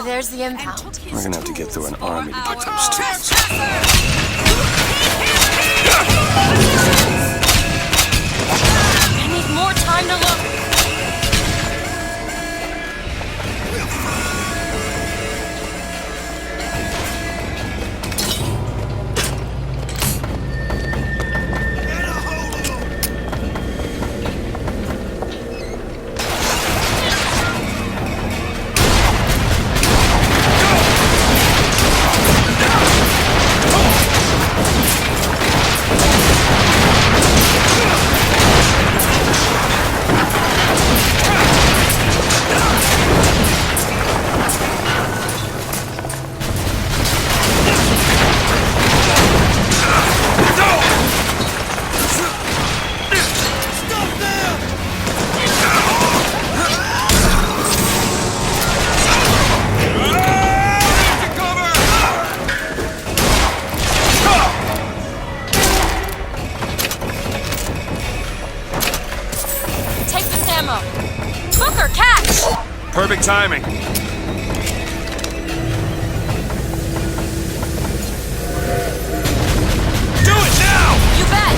There's the impound. We're gonna have to get through an army to get those tools. I need more time to look. Perfect timing. Do it now! You bet!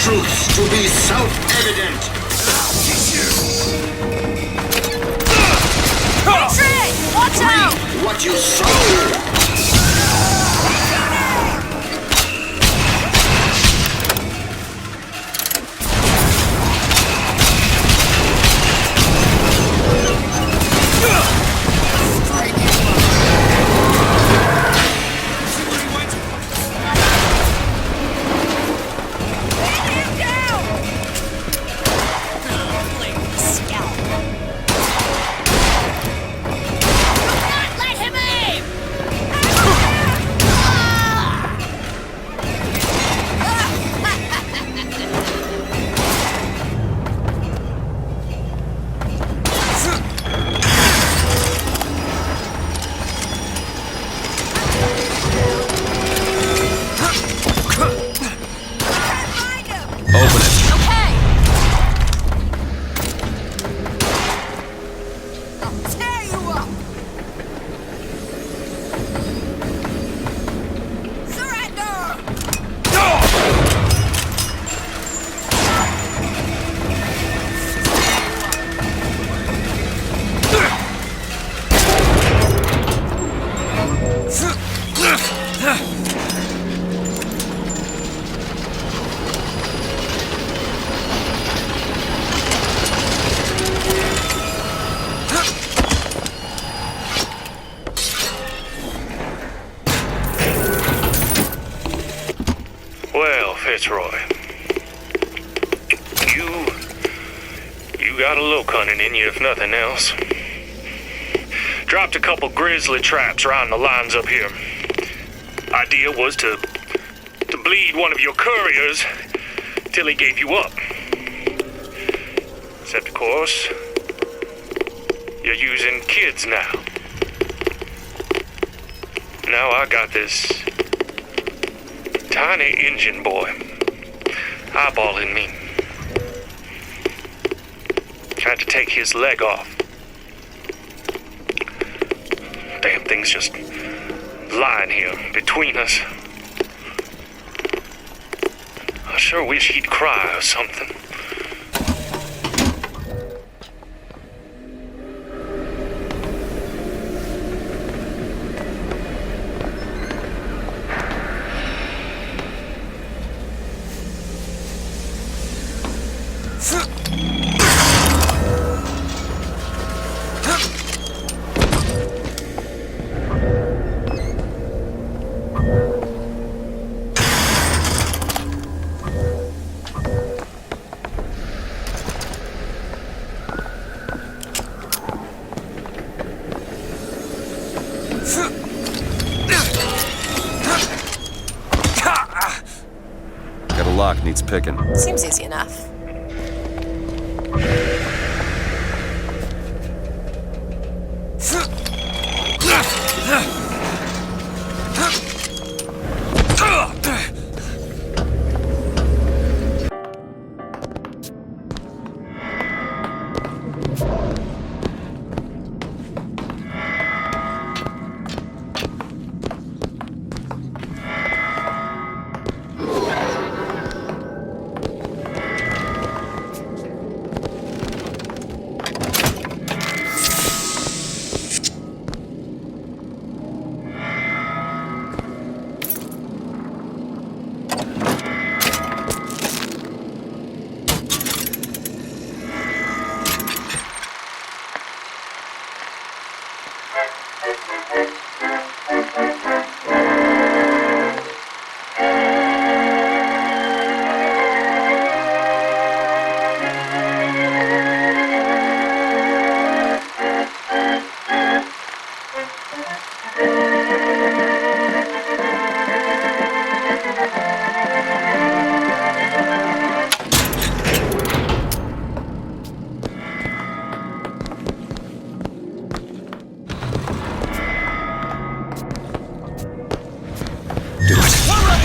Truths to be self-evident. Retreat! Watch out! What you sow. Let him aim! Fitzroy. You got a little cunning in you, if nothing else. Dropped a couple grizzly traps around the lines up here. Idea was to bleed one of your couriers till he gave you up. Except, of course, you're using kids now. Now I got this tiny Indian boy eyeballing me. Tried to take his leg off. Damn thing's just lying here between us. I sure wish he'd cry or something. Got a lock, needs picking. Seems easy enough.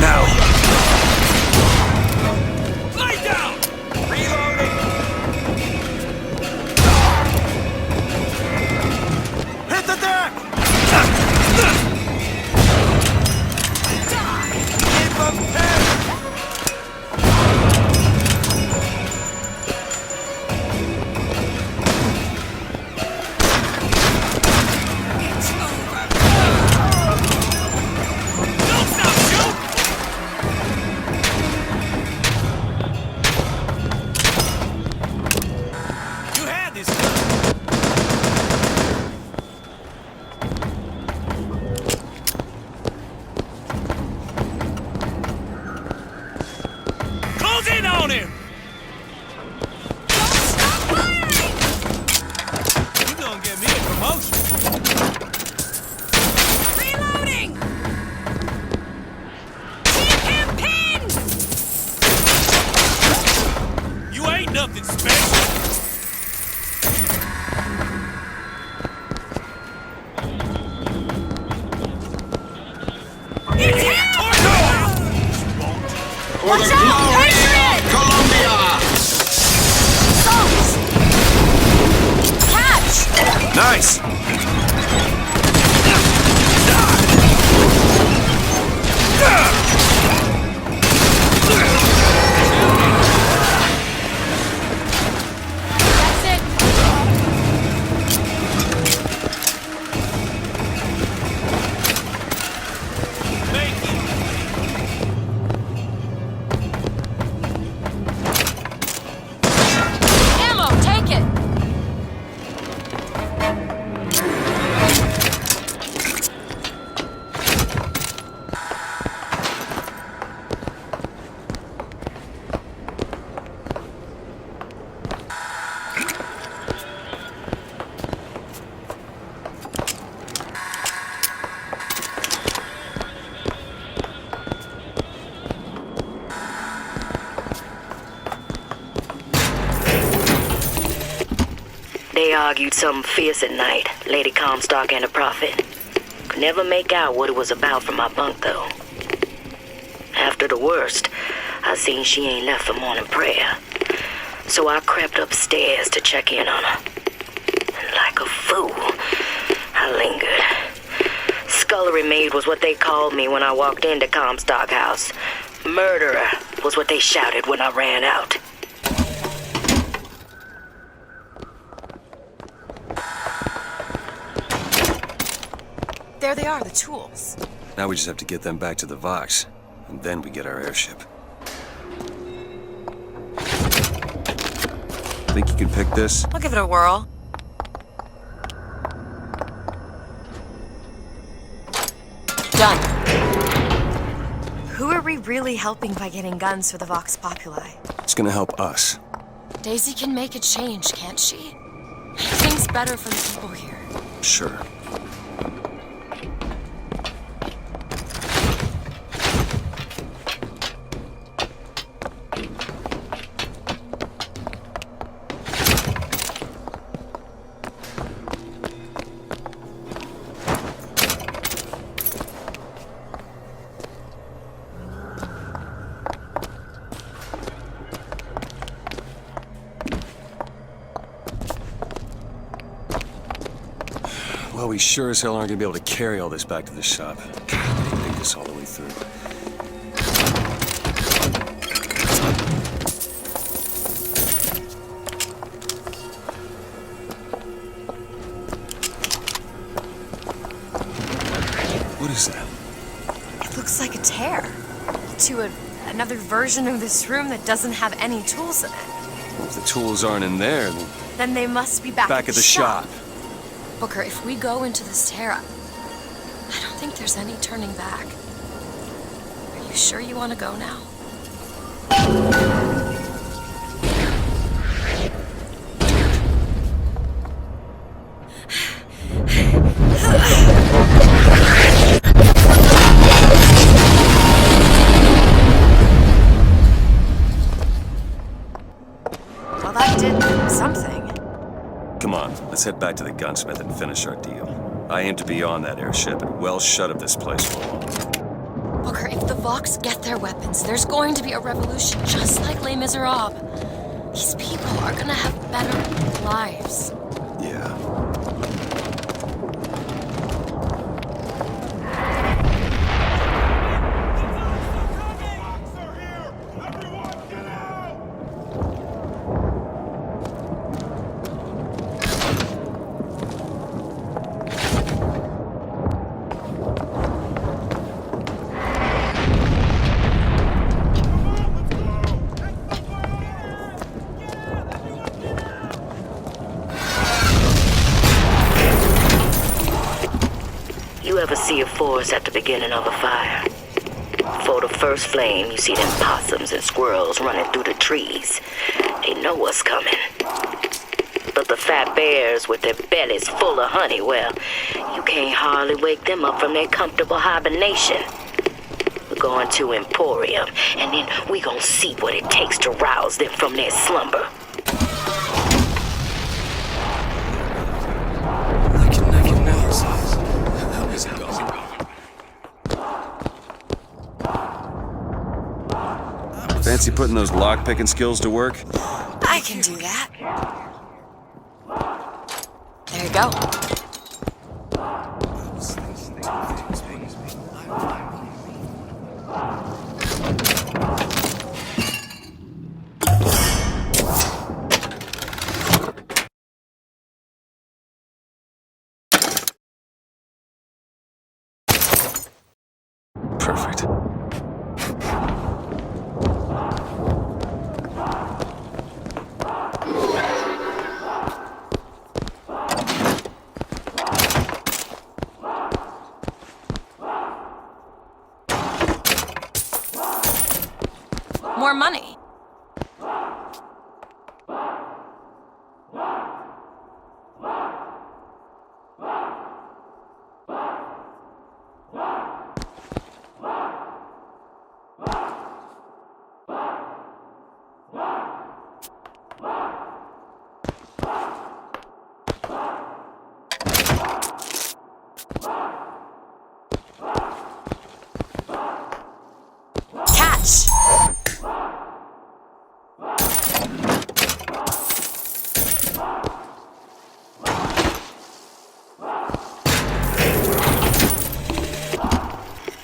Now! Lay down! Reloading! Hit the deck! Keep 'em pinned! It's over! Don't stop shooting! You had this gun. Close in on him! Don't stop firing! You gonna get me a promotion. Reloading! Keep him pinned! You ain't nothing special. It's him! For Watch the out, glory Patriot! of Columbia! Salt! Catch! Nice! That's it. Thank you. Ammo, take it! They argued something fierce at night, Lady Comstock and the Prophet. Could never make out what it was about from my bunk, though. After the worst, I seen she ain't left for morning prayer. So I crept upstairs to check in on her. And like a fool, I lingered. Scullery maid was what they called me when I walked into Comstock House. Murderer was what they shouted when I ran out. There they are, the tools. Now we just have to get them back to the Vox. And then we get our airship. Think you can pick this? I'll give it a whirl. Done. Who are we really helping by getting guns for the Vox Populi? It's gonna help us. Daisy can make a change, can't she? Make things better for the people here. Sure. Well, we sure as hell aren't gonna be able to carry all this back to the shop. God, I didn't think this all the way through. What is that? It looks like a tear to another version of this room that doesn't have any tools in it. Well, if the tools aren't in there, Then they must be back back at the shop. Booker, if we go into this tear, I don't think there's any turning back. Are you sure you want to go now? Well, that did something. Come on, let's head back to the gunsmith and finish our deal. I aim to be on that airship and well shut of this place for long. Booker, if the Vox get their weapons, there's going to be a revolution, just like Les Miserables. These people are gonna have better lives. Yeah. You ever see a forest at the beginning of a fire? For the first flame, you see them possums and squirrels running through the trees. They know what's coming. But the fat bears with their bellies full of honey, well, you can't hardly wake them up from their comfortable hibernation. We're going to Emporium, and then we gonna see what it takes to rouse them from their slumber. Fancy putting those lock-picking skills to work? I can do that. There you go. Perfect. More money. bitch!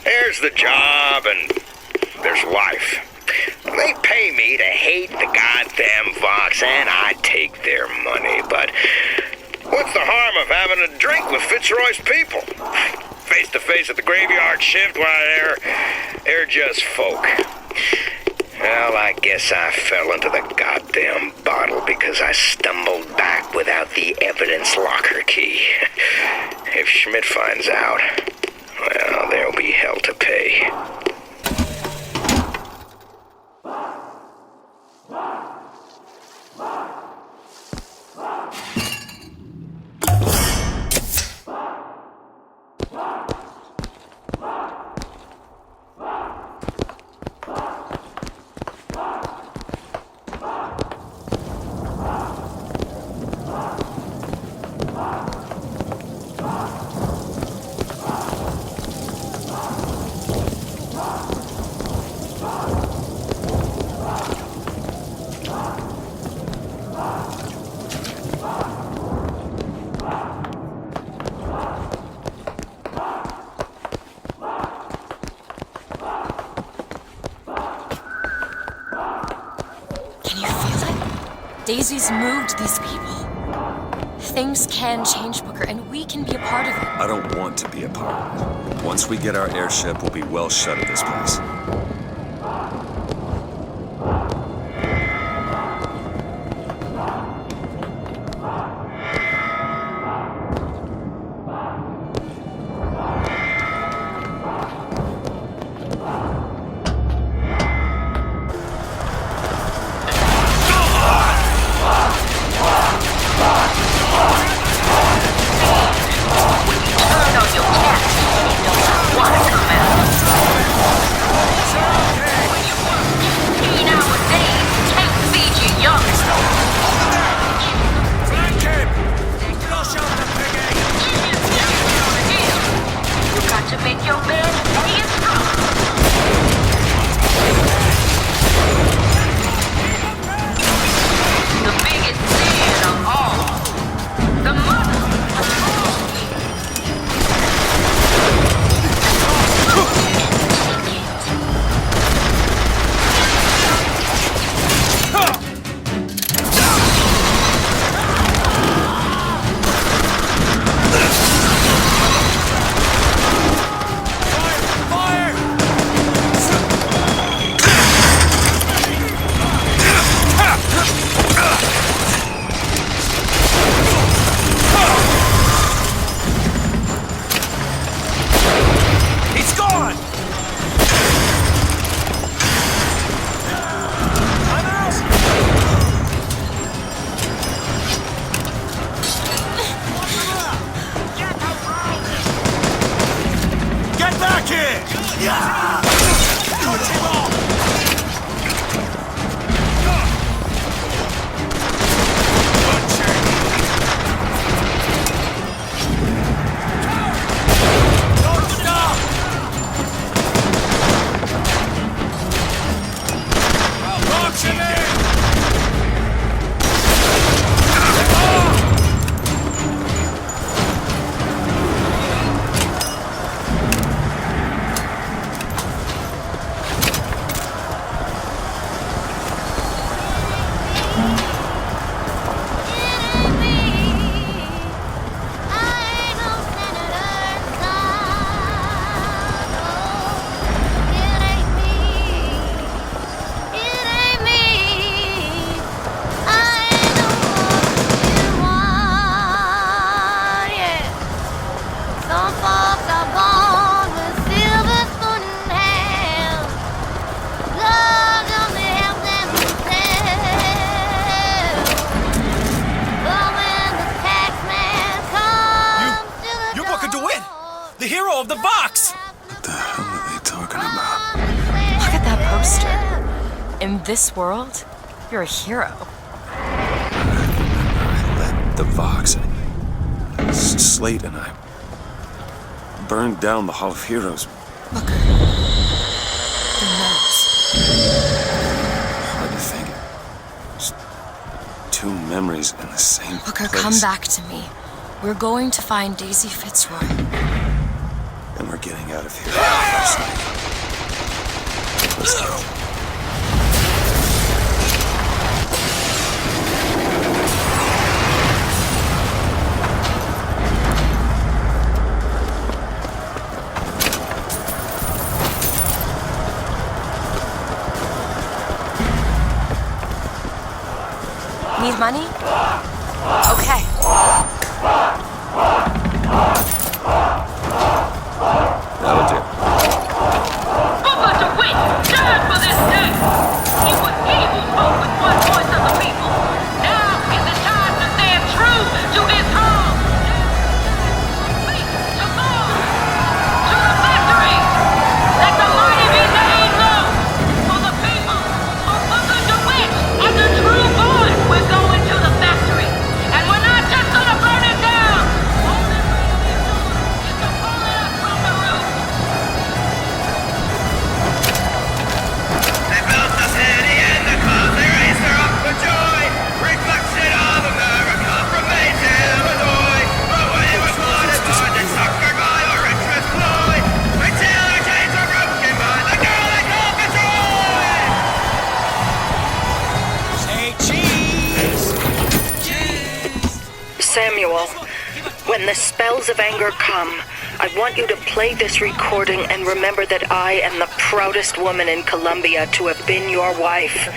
There's the job and there's life. They pay me to hate the goddamn Vox, and I take their money, but what's the harm of having a drink with Fitzroy's people? Face to face at the graveyard shift, why, they're just folk. Well, I guess I fell into the goddamn bottle because I stumbled back without the evidence locker key. If Schmidt finds out, well, there'll be hell to pay. Daisy's moved these people. Things can change, Booker, and we can be a part of it. I don't want to be a part of it. Once we get our airship, we'll be well shut of this place. The hero of the box! What the hell are they talking about? Look at that poster. In this world, you're a hero. I led the Vox. Slate and I burned down the Hall of Heroes. Booker. The nose. In the same Booker, place. come back to me. We're going to find Daisy Fitzroy. And we're getting out of here. Let's go. Need money? Okay. That'll do. Booker DeWitt died for this day. He was evil spoke with one voice of the people. Now is the time to stand true to his call. Speak to God, to the factory. Let the mighty be laid low for the people. For Booker DeWitt and the true boys, we're going to the factory. And we're not just gonna burn it down. Only way we do is to pull it up from the roof. They built the city and the cause they raised her up for joy. Reflection of America from Maine to Illinois. But when it was wanted for the sucker guy or interest ploy. Until our chains are broken by the girl they call Fitzroy. Say cheese! Cheese! Samuel, when the spells of anger come, I want you to play this recording and remember that I am the proudest woman in Columbia to have been your wife.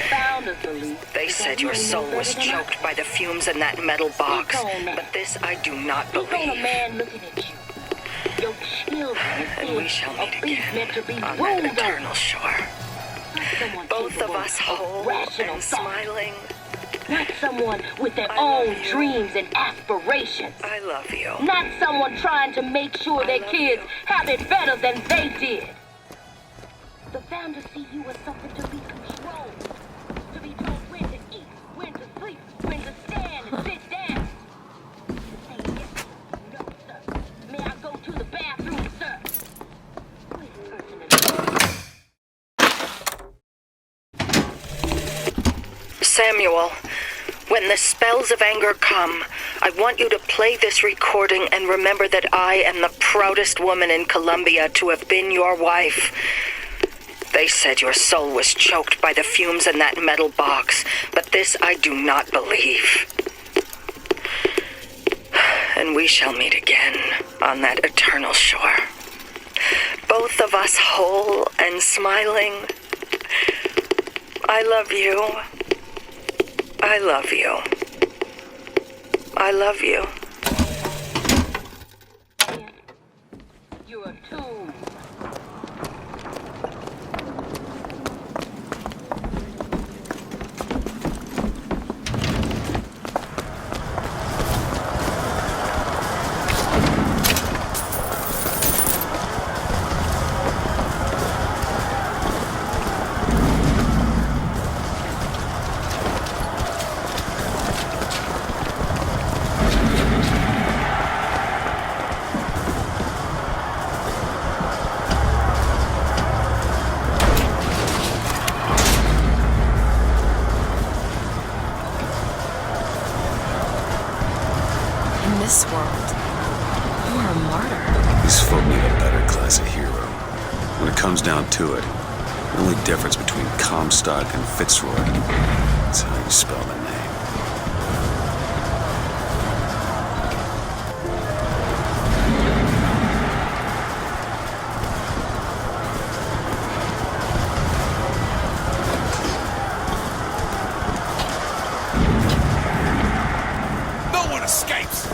They said your soul was choked by the fumes in that metal box, but this I do not believe. And we shall meet again on that eternal shore. Both of us whole and smiling. Not someone with their own dreams and aspirations. I love you. Not someone trying to make sure their kids have it better than they did. The founders see you as something to be controlled. To be told when to eat, when to sleep, when to stand and sit down. Say yes, no, sir. May I go to the bathroom, sir? Where's the person in Samuel, when the spells of anger come, I want you to play this recording and remember that I am the proudest woman in Columbia to have been your wife. They said your soul was choked by the fumes in that metal box, but this I do not believe. And we shall meet again on that eternal shore. Both of us whole and smiling. I love you. I love you. I love you. You're a tool. In this world, you are a martyr. These folk need a better class of hero. When it comes down to it, the only difference between Comstock and Fitzroy is how you spell the name. No one escapes!